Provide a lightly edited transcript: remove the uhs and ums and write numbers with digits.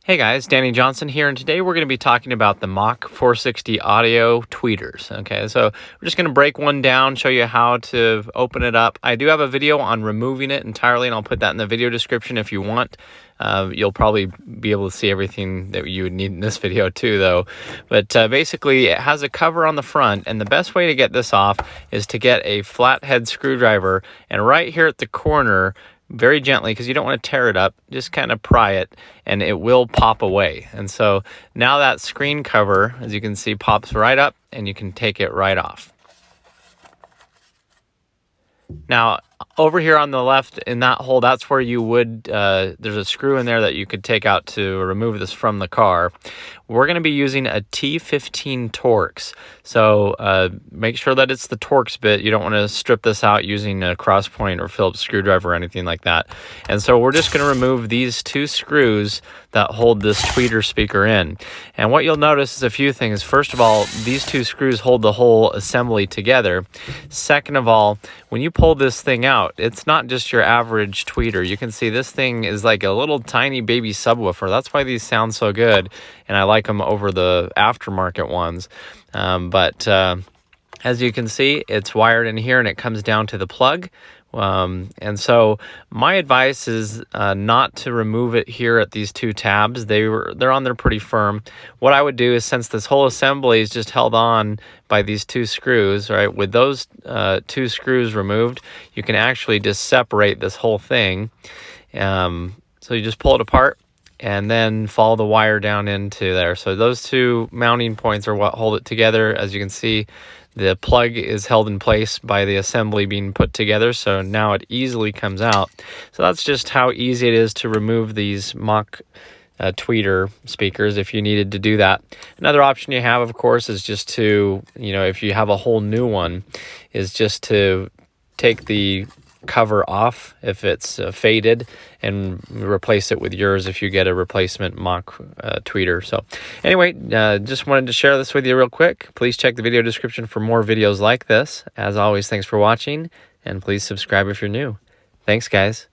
Hey guys, Danny Johnson here, and today we're going to be talking about the Mach 460 audio tweeters. Okay, so we're just going to break one down, show you how to open it up. I do have a video on removing it entirely, and I'll put that in the video description if you want. You'll probably be able to see everything that you would need in this video too, though. But basically, it has a cover on the front, and the best way to get this off is to get a flathead screwdriver, and right here at the corner, very gently, because you don't want to tear it up, just kind of pry it and it will pop away. And so now that screen cover, as you can see, pops right up and you can take it right off. Now over here on the left in that hole, that's where you would, there's a screw in there that you could take out to remove this from the car. We're going to be using a T15 Torx. So make sure that it's the Torx bit. You don't want to strip this out using a cross point or Phillips screwdriver or anything like that. And so we're just going to remove these two screws that hold this tweeter speaker in. And what you'll notice is a few things. First of all, these two screws hold the whole assembly together. Second of all, when you pull this thing out, it's not just your average tweeter. You can see this thing is like a little tiny baby subwoofer. That's why these sound so good, and I like them over the aftermarket ones. But as you can see, it's wired in here and it comes down to the plug. And so my advice is not to remove it here at these two tabs. They're on there pretty firm. What I would do is, since this whole assembly is just held on by these two screws, right, with those two screws removed, you can actually just separate this whole thing. So you just pull it apart and then follow the wire down into there. So those two mounting points are what hold it together. As you can see, the plug is held in place by the assembly being put together, so now it easily comes out. So that's just how easy it is to remove these Mach tweeter speakers if you needed to do that. Another option you have, of course, is just to, if you have a whole new one, is just to take the cover off if it's faded and replace it with yours if you get a replacement Mach tweeter. So anyway, just wanted to share this with you real quick. Please check the video description for more videos like this. As always, thanks for watching, and please subscribe if you're new. Thanks, guys.